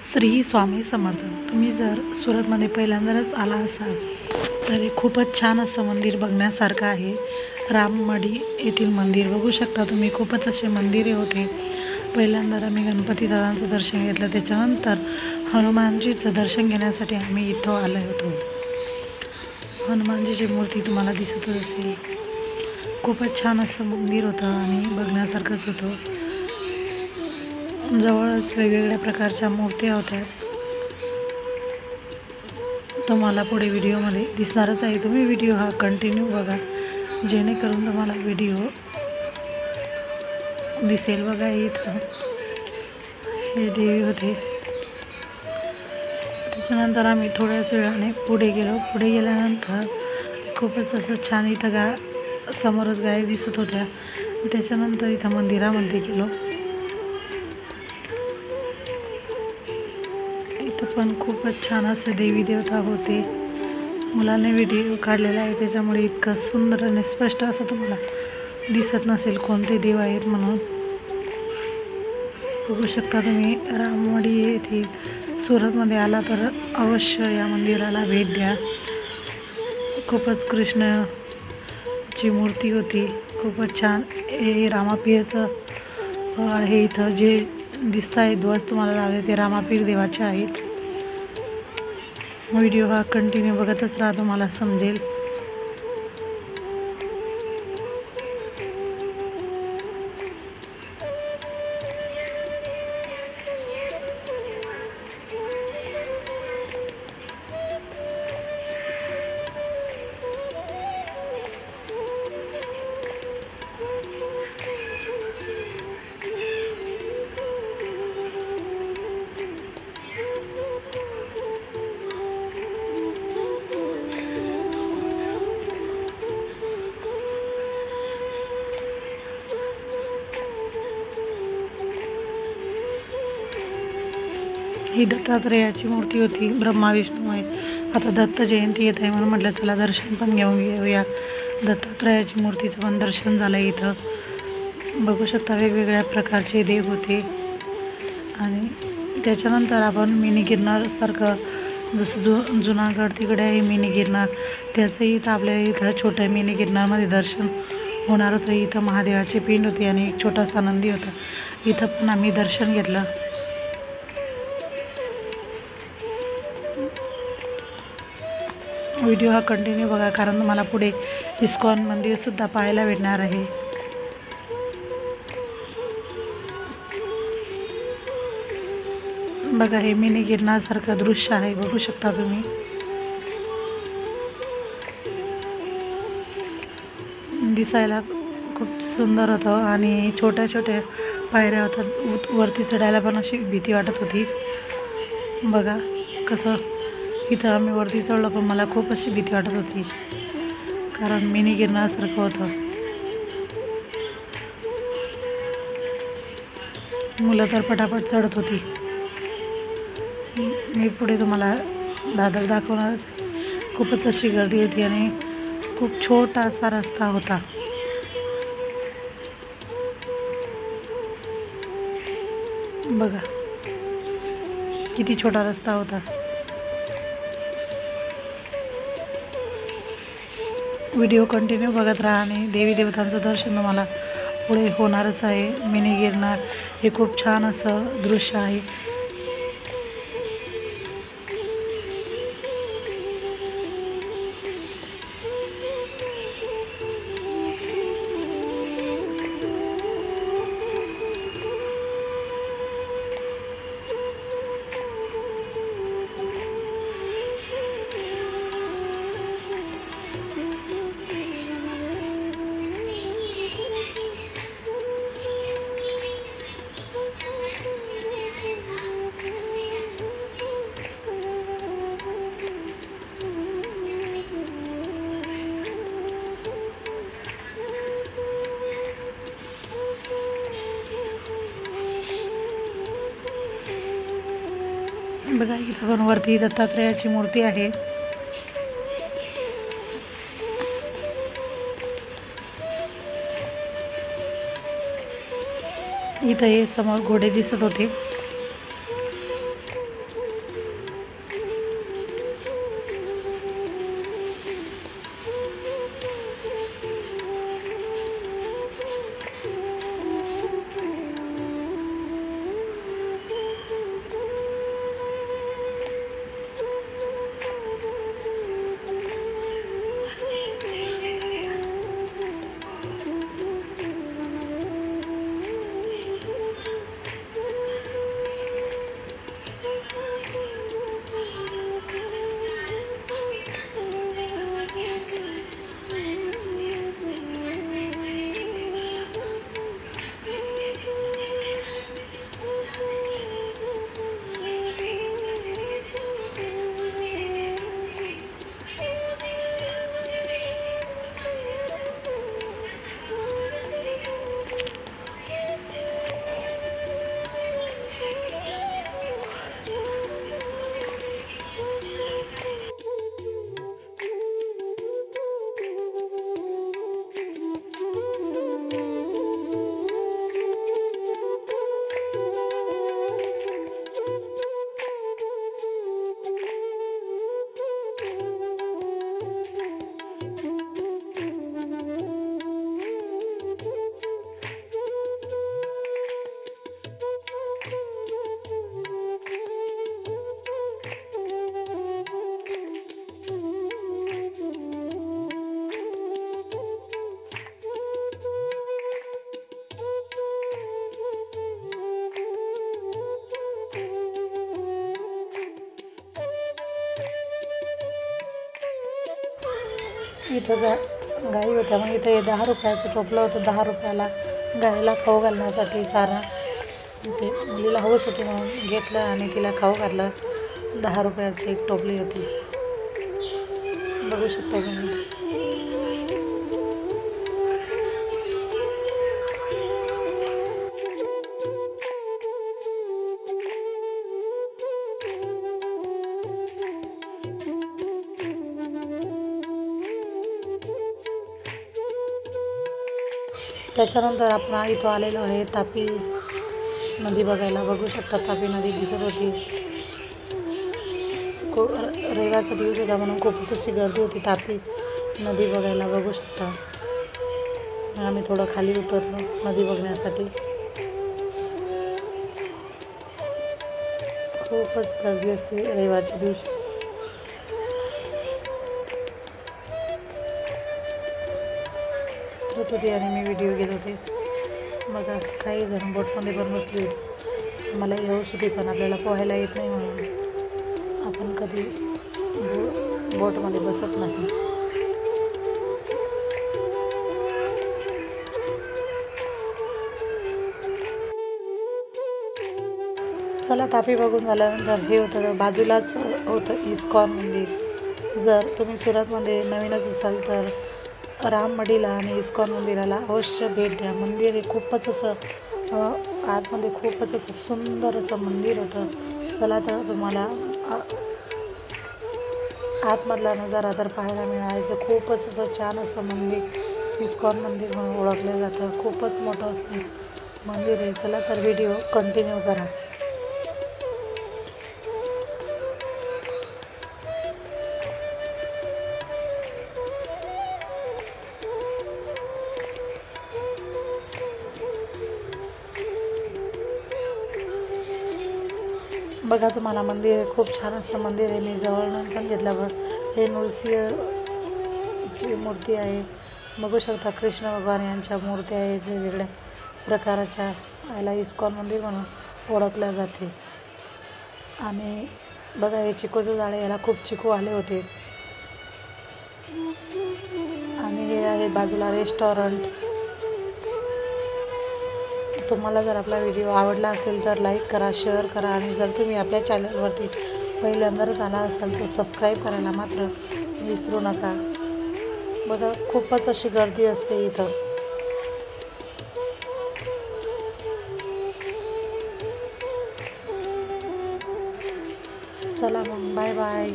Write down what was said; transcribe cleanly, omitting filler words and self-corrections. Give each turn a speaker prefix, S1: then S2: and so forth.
S1: श्री स्वामी समर्थ. तुम्ही जर सुरतमध्ये पहिल्यांदाच आला असाल तर हे खूपच छान असं मंदिर बघण्यासारखं आहे. राममढी येथील मंदिर बघू शकता तुम्ही. खूपच असे मंदिरे होते. पहिल्यांदा आम्ही गणपती दादांचं दर्शन घेतलं, त्याच्यानंतर हनुमानजीचं दर्शन घेण्यासाठी आम्ही इथं आलो होतो. हनुमानजीची मूर्ती तुम्हाला दिसतच असेल. खूपच छान असं मंदिर होतं आणि बघण्यासारखंच होतं. जवळच वेगवेगळ्या प्रकारच्या मूर्त्या होत्या. तुम्हाला पुढे व्हिडिओमध्ये दिसणारच आहे. तुम्ही व्हिडिओ हा कंटिन्यू बघा, जेणेकरून तुम्हाला व्हिडिओ दिसेल. बघा, इथं हे देवी होते. त्याच्यानंतर आम्ही थोड्याच वेळाने पुढे गेलो. पुढे गेल्यानंतर खूपच असं छान इथं समोरच गाय दिसत होत्या. त्याच्यानंतर इथं मंदिरामध्ये गेलो. इथं पण खूपच छान असे देवी देवता होते. मुलाने व्हिडिओ काढलेला आहे, त्याच्यामुळे इतकं सुंदर आणि स्पष्ट असं तुम्हाला दिसत नसेल कोणते देव आहेत म्हणून. बघू शकता तुम्ही. राममढी येथील सुरतमध्ये आला तर अवश्य या मंदिराला भेट द्या. खूपच कृष्णाची मूर्ती होती. खूपच छान. हे रामापीरचं आहे. इथं जे दिसत आहे ध्वज तुम्हाला लावले ते रामापीर देवाचे आहेत. व्हिडिओ हा कंटिन्यू बघतच राहा, तुम्हाला समजेल. ही दत्तात्रेयाची मूर्ती होती. ब्रह्मा विष्णू आहे. आता दत्त जयंती येत आहे म्हणून म्हटलं चला दर्शन पण घेऊन घेऊया. दत्तात्रेयाची मूर्तीचं पण दर्शन झालं. इथं बघू शकता वेगवेगळ्या प्रकारचे देव होते. आणि त्याच्यानंतर आपण मिनी गिरनारसारखं, जसं जुनागड तिकडे आहे मिनी गिरनार, त्याचंही इथं आपल्याला इथं छोट्या मिनी गिरनारमध्ये दर्शन होणार होतं. इथं महादेवाची पिंड होती आणि एक छोटासा नंदी होता. इथं पण आम्ही दर्शन घेतलं. व्हिडिओ हा कंटिन्यू बघा, कारण तुम्हाला पुढे इस्कॉन मंदिरसुद्धा पाहायला भेटणार आहे. बघा, हे मिनी गिरनारसारखं दृश्य आहे. बघू शकता तुम्ही. दिसायला खूप सुंदर होतं आणि छोट्या छोट्या पायऱ्या होत्या. वरती चढायला पण अशी भीती वाटत होती. बघा कसं. इथं आम्ही वरती चढलो पण मला खूप अशी भीती वाटत होती, कारण मिनी गिरनारसारखं होतं. मुलं तर पटापट चढत होती. मी पुढे तुम्हाला दादर दाखवणारच आहे. खूपच अशी गर्दी होती आणि खूप छोटासा रस्ता होता. बघा किती छोटा रस्ता होता. व्हिडिओ कंटिन्यू बघत राहा आणि देवी देवतांचं दर्शन तुम्हाला पुढे होणारच आहे. मिनी गिरनार हे खूप छान असं दृश्य आहे. बघा, इथं पण वरती दत्तात्रेयाची मूर्ती आहे. इथं हे समोर घोडे दिसत होते. इथं गाई होत्या, मग इथं हे 10 रुपयाचं टोपलं होतं. 10 रुपयाला गाईला खाऊ घालण्यासाठी चारा. इथे मुलीला हौस होती म्हणून घेतलं आणि तिला खाऊ घातलं. 10 रुपयाची एक टोपली होती, बघू शकता तुम्ही. त्याच्यानंतर आपण इथं आलेलो आहे तापी नदी बघायला. बघू शकता तापी नदी दिसत होती. रविवारचा दिवस होता म्हणून खूपच अशी गर्दी होती तापी नदी बघायला. बघू शकता. आम्ही थोडं खाली उतरलो नदी बघण्यासाठी. खूपच गर्दी असते रविवारच्या दिवशी. होती आणि मी व्हिडिओ घेत होते. बघा काही जण बोटमध्ये पण बसली होती. मला हौस होती पण आपल्याला पोहायला येत नाही म्हणून आपण कधी बोटमध्ये बसत नाही. चला तापी बघून झाल्यानंतर हे होतं बाजूलाच होतं इस्कॉन मंदिर. जर तुम्ही सुरतमध्ये नवीनच असाल तर राममढीला आणि इस्कॉन मंदिराला अवश्य भेट द्या. मंदिर हे खूपच असं आतमध्ये खूपच असं सुंदर असं मंदिर होतं. चला तर तुम्हाला आतमधला नजारा तर पाहायला मिळायचं. खूपच असं छान असं मंदिर इस्कॉन मंदिर म्हणून ओळखलं जातं. खूपच मोठं असं मंदिर आहे. चला तर व्हिडिओ कंटिन्यू करा. बघा तुम्हाला मंदिर खूप छान असं मंदिर आहे. मी जवळून पण घेतल्यावर हे नृसिंहची मूर्ती आहे. बघू शकता कृष्ण भगवान यांच्या मूर्त्या आहेत वेगवेगळ्या प्रकाराच्या. याला इस्कॉन मंदिर म्हणून ओळखल्या जाते. आणि बघा हे चिकूचं झाड आहे, याला खूप चिकू आले होते. आणि हे आहे बाजूला रेस्टॉरंट. तुम्हाला जर आपला व्हिडिओ आवडला असेल तर लाईक करा, शेअर करा आणि जर तुम्ही आपल्या चॅनलवरती पहिल्यांदाच आला असाल तर सबस्क्राईब करायला मात्र विसरू नका. बघा खूपच अशी गर्दी असते इथं. चला मग बाय बाय.